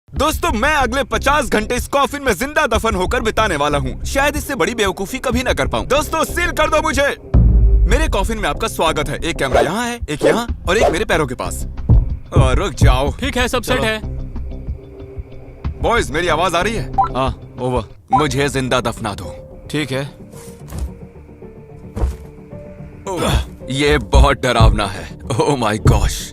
दोस्तों मैं अगले 50 घंटे इस कॉफिन में जिंदा दफन होकर बिताने वाला हूँ। शायद इससे बड़ी बेवकूफी कभी न कर पाऊँ। दोस्तों सील कर दो मुझे। मेरे कॉफिन में आपका स्वागत है। एक कैमरा यहाँ है, एक यहाँ और एक मेरे पैरों के पास। और रुक जाओ। ठीक है, सब सेट है। बॉयज मेरी आवाज आ रही है? हाँ, ओवर। मुझे जिंदा दफना दो। ठीक है। ये बहुत डरावना है। Oh my gosh.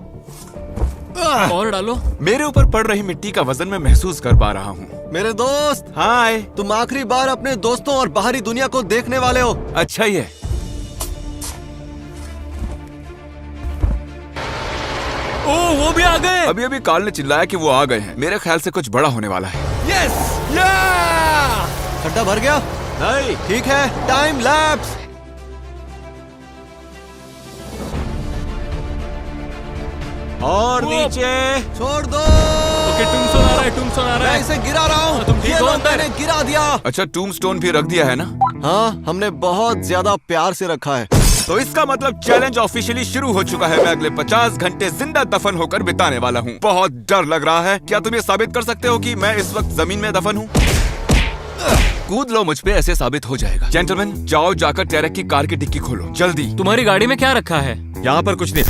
और डालो। मेरे ऊपर पड़ रही मिट्टी का वजन मैं महसूस कर पा रहा हूँ। मेरे दोस्त, हाय। तुम आखिरी बार अपने दोस्तों और बाहरी दुनिया को देखने वाले हो। अच्छा ही है। ओह, वो भी आ गए। अभी अभी कार्ल ने चिल्लाया कि वो आ गए हैं। मेरे ख्याल से कुछ बड़ा होने वाला है। यस! खड्डा भर गया? नहीं। ठीक है, टाइम लैप्स। और नीचे छोड़ दो। ओके, टूम्बस्टोन आ रहा है, टूम्बस्टोन आ रहा मैं है। इसे गिरा रहा हूँ। तुम ठीक ये हो लो, अंदर? मैंने गिरा दिया। अच्छा, टूम्बस्टोन भी रख दिया है ना? हाँ, हमने बहुत ज्यादा प्यार से रखा है। तो इसका मतलब चैलेंज ऑफिशियली शुरू हो चुका है। मैं अगले 50 घंटे जिंदा दफन होकर बिताने वाला हूँ। बहुत डर लग रहा है। क्या तुम ये साबित कर सकते हो कि मैं इस वक्त जमीन में दफन हूँ? कूद लो मुझ पे, ऐसे साबित हो जाएगा। जेंटलमैन, जाओ जाकर टेरेक की कार की डिक्की खोलो जल्दी। तुम्हारी गाड़ी में क्या रखा है? यहाँ पर कुछ नहीं।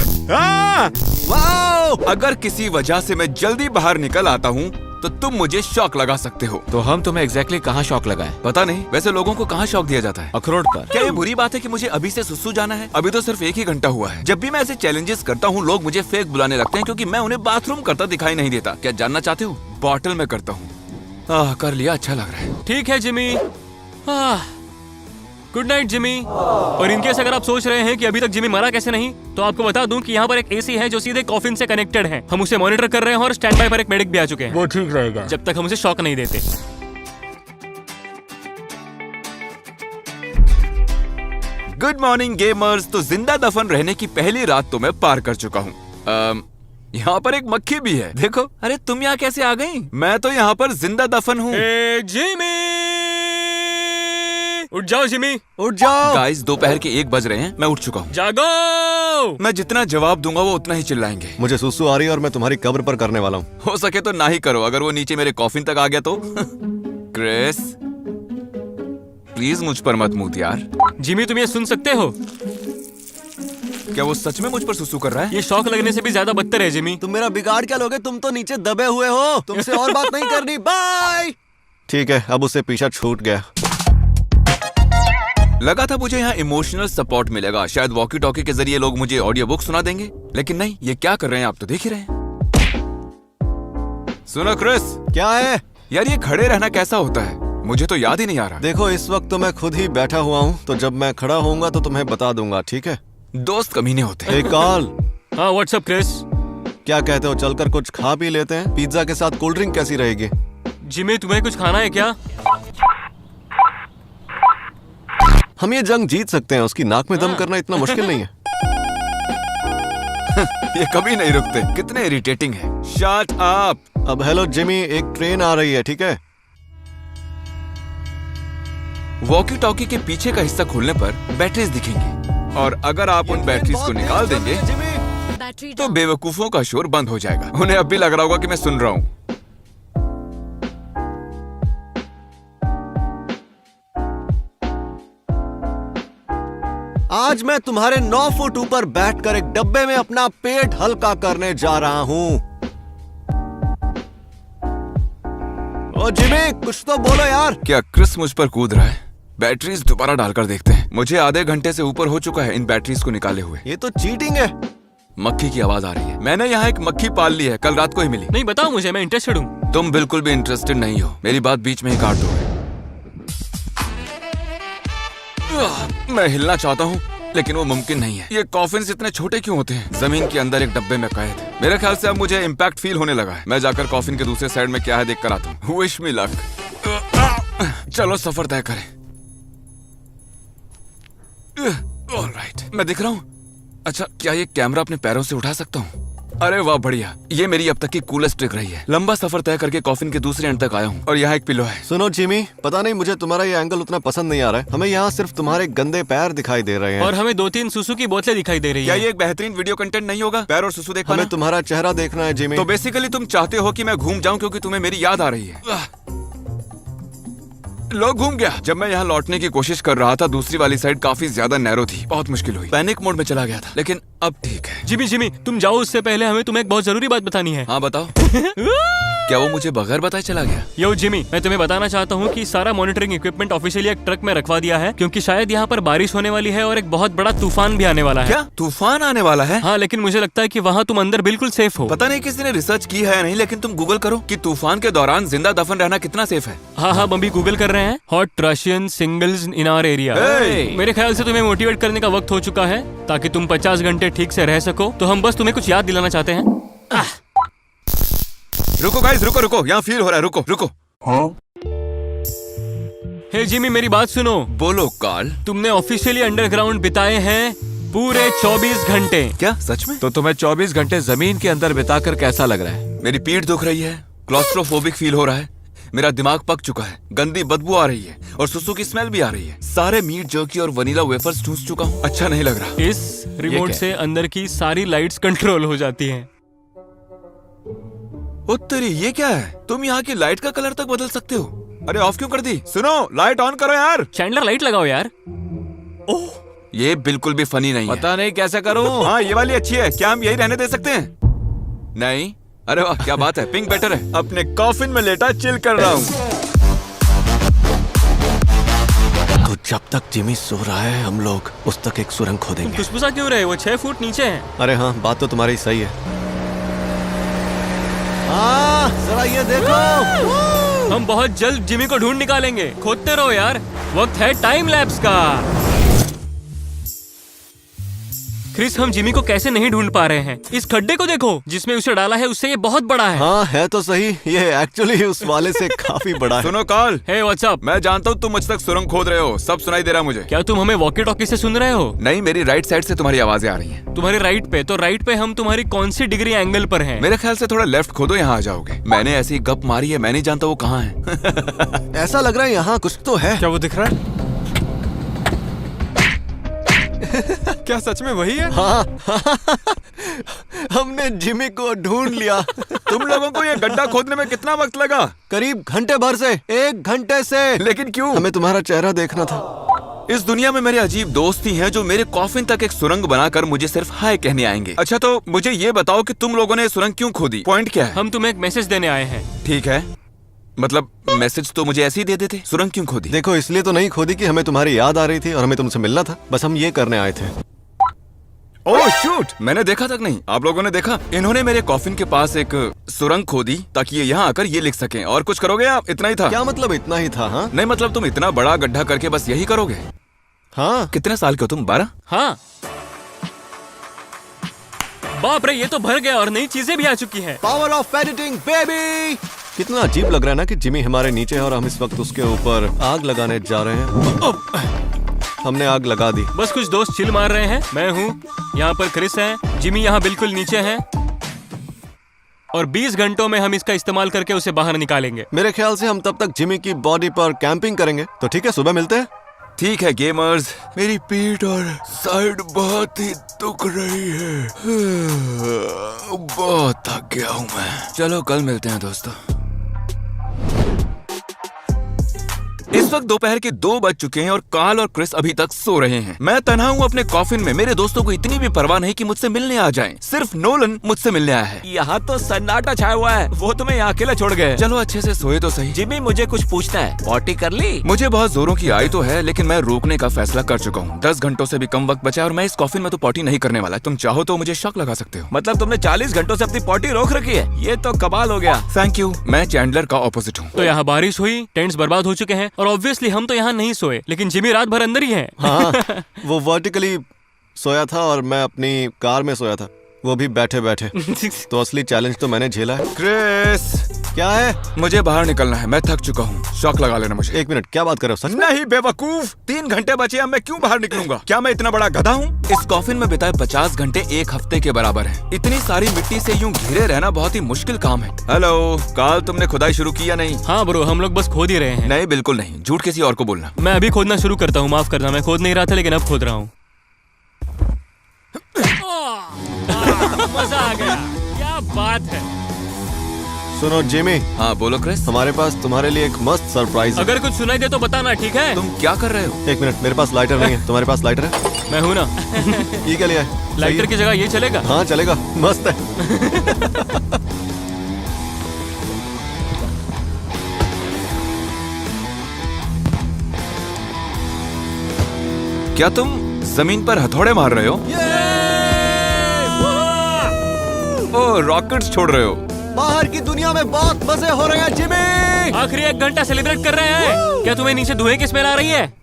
वाओ! अगर किसी वजह से मैं जल्दी बाहर निकल आता हूँ तो तुम मुझे शॉक लगा सकते हो। तो हम तुम्हें एग्जैक्टली कहाँ शॉक लगाएं? पता नहीं, वैसे लोगों को कहाँ शॉक दिया जाता है? अखरोट पर। क्या ये बुरी बात है कि मुझे अभी से सुसु जाना है? अभी तो सिर्फ 1 ही घंटा हुआ है। जब भी मैं ऐसे चैलेंजेस करता हूँ लोग मुझे फेक बुलाने लगते हैं क्योंकि मैं उन्हें बाथरूम करता दिखाई नहीं देता। क्या जानना चाहते हो? बॉटल में करता हूँ। कर लिया, अच्छा लग रहा है। ठीक है जिमी। Good night Jimmy. और इनकेस अगर आप सोच रहे हैं कि अभी तक जिमी मरा कैसे नहीं, तो आपको बता दूं कि यहाँ पर एक एसी है जो सीधे कॉफिन से कनेक्टेड है। हम उसे मॉनिटर कर रहे हैं और स्टैंड बाय पर एक मेडिक भी आ चुके हैं। वो ठीक रहेगा जब तक हम उसे शॉक नहीं देते। Good morning gamers. तो जिंदा दफन रहने की पहली रात तो मैं पार कर चुका हूँ। यहाँ पर एक मक्खी भी है, देखो। अरे तुम यहाँ कैसे आ गई? मैं तो यहाँ पर जिंदा दफन हूँ। जिमी, उठ जाओ जिमी, उठ जाओ। गाइस, दोपहर के 1 बज रहे हैं। मैं उठ चुका हूँ। जागो। मैं जितना जवाब दूंगा वो उतना ही चिल्लाएंगे। मुझे सुसु आ रही है और मैं तुम्हारी कब्र पर करने वाला हूँ। हो सके तो ना ही करो। अगर वो नीचे मेरे कॉफिन तक आ गया तो क्रिस, प्लीज मुझ पर मत मूत यार। जिमी, तुम ये सुन सकते हो? क्या वो सच में मुझ पर सुसु कर रहा है? ये शॉक लगने से भी ज्यादा बदतर है जिमी। तुम मेरा बिगाड़ क्या लोगे? तुम तो नीचे दबे हुए हो। तुमसे और बात नहीं करनी। बाय। ठीक है, अब उसे पीछा छूट गया। लगा था मुझे यहाँ इमोशनल सपोर्ट मिलेगा। शायद वॉकी टॉकी के जरिए लोग मुझे ऑडियो बुक सुना देंगे, लेकिन नहीं। ये क्या कर रहे हैं आप तो देख ही रहे हैं। सुनो क्रिस। क्या है? यार ये खड़े रहना कैसा होता है? मुझे तो याद ही नहीं आ रहा। देखो, इस वक्त तो मैं खुद ही बैठा हुआ हूँ, तो जब मैं खड़ा होऊंगा तो तुम्हें बता दूंगा, ठीक है? दोस्त कमीने होते हैं। हे कार्ल। हाँ, व्हाट्सअप क्रिस। क्या कहते हो, चलकर कुछ खा पी लेते हैं? पिज्जा के साथ कोल्ड ड्रिंक कैसी रहेगी? जिमी, तुम्हें कुछ खाना है क्या? हम ये जंग जीत सकते हैं। उसकी नाक में दम करना इतना मुश्किल नहीं है। ये कभी नहीं रुकते। कितने इरिटेटिंग है। Shut up. अब हेलो जिमी, एक ट्रेन आ रही है, ठीक है? वॉकी टॉकी के पीछे का हिस्सा खोलने पर बैटरीज दिखेंगी, और अगर आप उन बैटरीज को निकाल देंगे तो बेवकूफों का शोर बंद हो जाएगा। उन्हें अब भी लग रहा होगा कि मैं सुन रहा हूँ। आज मैं तुम्हारे 9 फुट ऊपर बैठकर एक डब्बे में अपना पेट हल्का करने जा रहा हूँ। ओ जिमी, कुछ तो बोलो यार। क्या क्रिस मुझ पर कूद रहा है? बैटरीज दोबारा डालकर देखते हैं। मुझे आधे घंटे से ऊपर हो चुका है इन बैटरीज को निकाले हुए। ये तो चीटिंग है। मक्खी की आवाज आ रही है। मैंने यहाँ एक मक्खी पाल ली है, कल रात को ही मिली। नहीं, बताओ मुझे, मैं इंटरेस्टेड हूँ। तुम बिल्कुल भी इंटरेस्टेड नहीं हो। मेरी बात बीच में ही काट दो। मैं हिलना चाहता हूँ लेकिन वो मुमकिन नहीं है। ये कॉफिन्स इतने छोटे क्यों होते हैं? जमीन के अंदर एक डब्बे में कैद। मेरे ख्याल से अब मुझे इम्पैक्ट फील होने लगा है। मैं जाकर कॉफिन के दूसरे साइड में क्या है देख कर आता हूँ। Wish me luck. चलो सफर तय करें। ऑलराइट, मैं दिख रहा हूँ। अच्छा, क्या ये कैमरा अपने पैरों से उठा सकता हूँ? अरे वाह बढ़िया, ये मेरी अब तक की कूलेस्ट ट्रिक रही है। लंबा सफर तय करके कॉफिन के दूसरे एंड तक आया हूँ और यहाँ एक पिलो है। सुनो जिमी, पता नहीं मुझे तुम्हारा ये एंगल उतना पसंद नहीं आ रहा है। हमें यहाँ सिर्फ तुम्हारे गंदे पैर दिखाई दे रहे हैं। और हमें 2-3 सुसु की बोतलें दिखाई दे रही क्या है। ये एक बेहतरीन वीडियो कंटेंट नहीं होगा? पैर और सुसु देख हमें पाना? तुम्हारा चेहरा देखना है जिमी। तो बेसिकली तुम चाहते हो कि मैं घूम जाऊं क्योंकि तुम्हें मेरी याद आ रही है। लो घूम गया। जब मैं यहाँ लौटने की कोशिश कर रहा था, दूसरी वाली साइड काफी ज्यादा नैरो थी, बहुत मुश्किल हुई। पैनिक मोड में चला गया था, लेकिन अब ठीक है। जिमी तुम जाओ, उससे पहले हमें तुम्हें एक बहुत जरूरी बात बतानी है। हाँ बताओ। क्या वो मुझे बगैर बताए चला गया? यो जिमी, मैं तुम्हें बताना चाहता हूँ कि सारा मॉनिटरिंग इक्विपमेंट ऑफिशियली एक ट्रक में रखवा दिया है, क्योंकि शायद यहाँ पर बारिश होने वाली है और एक बहुत बड़ा तूफान भी आने वाला है। क्या तूफान आने वाला है? हाँ, लेकिन मुझे लगता है कि वहाँ तुम अंदर बिल्कुल सेफ हो। पता नहीं किसी ने रिसर्च की है या नहीं, लेकिन तुम गूगल करो कि तूफान के दौरान जिंदा दफन रहना कितना सेफ है। हाँ, हम अभी गूगल कर रहे हैं। Hot Russian singles in our area. Hey! मेरे ख्याल से तुम्हें मोटिवेट करने का वक्त हो चुका है, ताकि तुम 50 घंटे ठीक से रह सको। तो हम बस तुम्हें कुछ याद दिलाना चाहते हैं। रुको गाइस, रुको, यहाँ फील हो रहा है। रुको। हे जिमी, मेरी बात सुनो। बोलो कार्ल। तुमने ऑफिशियली अंडरग्राउंड बिताए हैं पूरे 24 घंटे। क्या सच में? तो तुम्हें 24 घंटे जमीन के अंदर बिताकर कैसा लग रहा है? मेरी पीठ दुख रही है, क्लॉस्ट्रोफोबिक फील हो रहा है, मेरा दिमाग पक चुका है, गंदी बदबू आ रही है और सुसु की स्मेल भी आ रही है। सारे मीट जर्की और वनीला वेफर्स ठूस चुका हूँ। अच्छा नहीं लग रहा। इस रिमोट क्या? से अंदर की सारी लाइट्स कंट्रोल हो जाती हैं। ओ तेरी, ये क्या है? तुम यहाँ की लाइट का कलर तक बदल सकते हो। अरे ऑफ क्यों कर दी? सुनो, लाइट ऑन करो यार। चैंडलर, लाइट लगाओ यार। ये बिल्कुल भी फनी नहीं है। पता नहीं कैसे करूं। हाँ, ये वाली अच्छी है। क्या हम यही रहने दे सकते हैं? नहीं। अरे वाह, क्या बात है, पिंक बेटर है। अपने कॉफिन में लेटा चिल कर रहा हूँ। तो जब तक जिमी सो रहा है, हम लोग उस तक एक सुरंग खोदेंगे। खुशबुसा क्यों रहे? वो 6 फुट नीचे है। अरे हाँ, बात तो तुम्हारी सही है। हाँ, जरा ये देखो। हम बहुत जल्द जिमी को ढूंढ निकालेंगे। खोदते रहो यार, वक्त है टाइम लैप्स का। क्रिस, हम जिमी को कैसे नहीं ढूंढ पा रहे हैं? इस खड्डे को देखो जिसमें उसे डाला है, उससे ये बहुत बड़ा है। हाँ, है तो सही। ये एक्चुअली उस वाले से काफी बड़ा है। सुनो कार्ल, हे व्हाट्स अप? मैं जानता हूँ तुम मुझ तक सुरंग खोद रहे हो, सब सुनाई दे रहा है मुझे। क्या तुम हमें वॉकी टॉकी से सुन रहे हो? नहीं, मेरी राइट साइड से तुम्हारी आवाजें आ रही हैं। तुम्हारे राइट पे? तो राइट पे हम तुम्हारी कौन सी डिग्री एंगल पर हैं? मेरे ख्याल से थोड़ा लेफ्ट खोदो, यहाँ आ जाओगे। मैंने ऐसी गप मारी है, मैं नहीं जानता वो कहाँ है। ऐसा लग रहा है यहाँ कुछ तो है। क्या वो दिख रहा है? क्या सच में वही है? हाँ, हमने जिमी को ढूंढ लिया। तुम लोगों को ये गड्ढा खोदने में कितना वक्त लगा? करीब घंटे भर से, 1 घंटे से। लेकिन क्यों? हमें तुम्हारा चेहरा देखना था। इस दुनिया में मेरे अजीब दोस्त ही हैं जो मेरे कॉफिन तक एक सुरंग बनाकर मुझे सिर्फ हाय कहने आएंगे। अच्छा, तो मुझे ये बताओ कि तुम लोगों ने सुरंग क्यों खोदी? पॉइंट क्या है? हम तुम्हें एक मैसेज देने आए हैं। ठीक है, मतलब मैसेज तो मुझे ऐसे ही दे देते। सुरंग क्यों खोदी? देखो, इसलिए तो नहीं खोदी कि हमें तुम्हारी याद आ रही थी और हमें तुमसे मिलना था। बस हम ये करने आए थे। ओह शूट, मैंने देखा तक नहीं। आप लोगों ने देखा? इन्होंने मेरे कॉफिन के पास एक सुरंग खोदी ताकि ये यहाँ आकर ये लिख सकें। और कुछ करोगे आप? इतना ही था? क्या मतलब इतना ही था? हाँ, नहीं, मतलब तुम इतना बड़ा गड्ढा करके बस यही करोगे? हाँ। कितने साल के हो तुम? 12? हाँ। बाप रे, ये तो भर गया और नई चीजें भी आ चुकी हैं। Power of editing baby. कितना अजीब लग रहा है ना कि जिमी हमारे नीचे है और हम इस वक्त उसके ऊपर आग लगाने जा रहे हैं। हमने आग लगा दी। बस कुछ दोस्त चिल मार रहे हैं। मैं हूँ यहाँ पर, क्रिस है, जिमी यहाँ बिल्कुल नीचे है और 20 घंटों में हम इसका इस्तेमाल करके उसे बाहर निकालेंगे। मेरे ख्याल से हम तब तक जिमी की बॉडी पर कैंपिंग करेंगे। तो ठीक है, सुबह मिलते हैं। ठीक है गेमर्स, मेरी पीठ और साइड बहुत ही दुख रही है। बहुत थक गया हूँ मैं। चलो कल मिलते हैं दोस्तों। इस वक्त दोपहर के 2 बज चुके हैं और कार्ल और क्रिस अभी तक सो रहे हैं। मैं तन्हा हूँ अपने कॉफिन में। मेरे दोस्तों को इतनी भी परवाह नहीं कि मुझसे मिलने आ जाएं। सिर्फ नोलन मुझसे मिलने आया है। यहाँ तो सन्नाटा छाया हुआ है। वो तुम्हें यहाँ अकेला छोड़ गए। चलो अच्छे से सोए तो सही। जिमी, मुझे कुछ पूछना है। पॉटी कर ली? मुझे बहुत जोरों की आई तो है, लेकिन मैं रोकने का फैसला कर चुका हूँ। 10 घंटों से भी कम वक्त बचा और मैं इस कॉफिन में तो पॉटी नहीं करने वाला। तुम चाहो तो मुझे शक लगा सकते हो। मतलब तुमने 40 घंटों से अपनी पॉटी रोक रखी है? ये तो कमाल हो गया। Thank you. मैं चैंडलर का ऑपोजिट हूँ। तो यहाँ बारिश हुई, टेंट्स बर्बाद हो चुके हैं और ऑब्वियसली हम तो यहाँ नहीं सोए, लेकिन जिमी रात भर अंदर ही है। हाँ, वो वर्टिकली सोया था और मैं अपनी कार में सोया था। वो भी बैठे बैठे। तो असली चैलेंज तो मैंने झेला है। क्रिस, क्या है? मुझे बाहर निकलना है, मैं थक चुका हूँ। शॉक लगा लेना मुझे। 1 मिनट, क्या बात कर रहे हो? सच में? नहीं बेवकूफ, 3 घंटे बचे, अब मैं क्यों बाहर निकलूंगा? क्या मैं इतना बड़ा गधा हूँ? इस कॉफिन में बिताए 50 घंटे 1 हफ्ते के बराबर है। इतनी सारी मिट्टी से यूं घिरे रहना बहुत ही मुश्किल काम है। हेलो काल, तुमने खुदाई शुरू की या नहीं? हाँ ब्रो, हम लोग बस खोद ही रहे हैं। नहीं बिल्कुल नहीं, झूठ किसी और को बोलना। मैं अभी खोदना शुरू करता हूँ, माफ करना, मैं खोद नहीं रहा था लेकिन अब खोद रहा हूँ। मजा आ गया, क्या बात है। सुनो जिमी, हाँ बोलो क्रिस। हमारे पास तुम्हारे लिए एक मस्त सरप्राइज है। अगर कुछ सुनाई दे तो बताना, ठीक है? तुम क्या कर रहे हो? 1 मिनट, मेरे पास लाइटर नहीं है। तुम्हारे पास लाइटर है? मैं हूँ ना। ये क्या लिया है? लाइटर की जगह ये चलेगा? हाँ चलेगा, मस्त है। क्या तुम जमीन पर हथौड़े मार रहे हो? ओ, रॉकेट्स छोड़ रहे हो? बाहर की दुनिया में बहुत मजे हो रहे हैं जिमी। आखिरी 1 घंटा सेलिब्रेट कर रहे हैं। क्या तुम्हें नीचे धुएं की स्मेल आ रही है?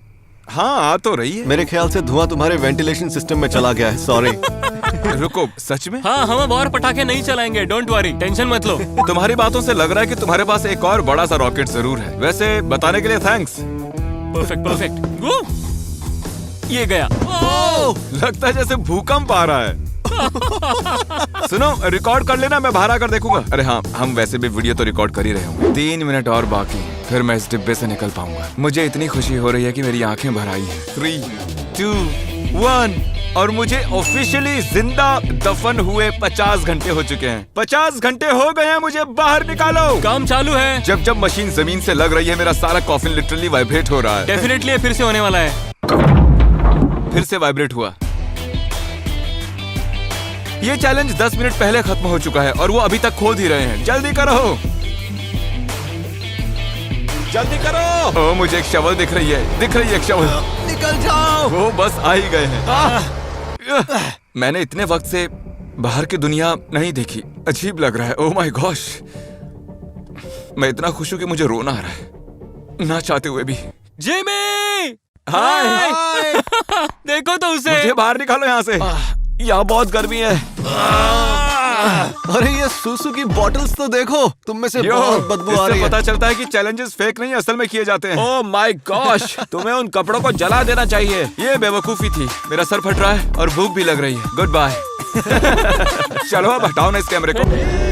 हाँ आ तो रही है। मेरे ख्याल से धुआं तुम्हारे वेंटिलेशन सिस्टम में चला गया है। सॉरी। रुको, सच में? हाँ, हम अब और पटाखे नहीं चलाएंगे, डोंट वरी, टेंशन मत लो। तुम्हारी बातों से लग रहा है कि तुम्हारे पास एक और बड़ा सा रॉकेट जरूर है। वैसे बताने के लिए थैंक्स। Perfect perfect. ये गया। लगता है जैसे भूकंप आ रहा है। सुनो, रिकॉर्ड कर लेना, मैं बाहर आकर देखूंगा। अरे हाँ, हम वैसे भी वीडियो तो रिकॉर्ड कर ही रहे होंगे। 3 मिनट और बाकी, फिर मैं इस डिब्बे से निकल पाऊंगा। मुझे इतनी खुशी हो रही है कि मेरी आंखें भर आई हैं। 3, 2, 1 और मुझे ऑफिशियली जिंदा दफन हुए 50 घंटे हो चुके हैं। 50 घंटे हो गए हैं, मुझे बाहर निकालो। काम चालू है। जब जब मशीन जमीन से लग रही है, मेरा सारा कॉफिन लिटरली वाइब्रेट हो रहा है। डेफिनेटली फिर से होने वाला है। फिर से वाइब्रेट हुआ। ये चैलेंज 10 मिनट पहले खत्म हो चुका है और वो अभी तक खोद ही रहे हैं। जल्दी करो, जल्दी करो। ओ, मुझे एक शवल दिख रही है एक शवल। निकल जाओ। वो बस आ ही गए हैं। मैंने इतने वक्त से बाहर की दुनिया नहीं देखी, अजीब लग रहा है। ओह माय गॉश, मैं इतना खुश हूं कि मुझे रोना आ रहा है, ना चाहते हुए भी। जिमी! हाय। देखो तो उसे। मुझे बाहर निकालो यहाँ से, यहाँ बहुत गर्मी है। अरे ये सूसू की बॉटल्स तो देखो, तुम में से यो, बहुत बदबू आ इससे रही है। पता चलता है कि चैलेंजेस फेक नहीं, असल में किए जाते हैं। ओह माय गॉश, तुम्हें उन कपड़ों को जला देना चाहिए। ये बेवकूफी थी। मेरा सर फट रहा है और भूख भी लग रही है। Goodbye. चलो अब हटाओ ना इस कैमरे को।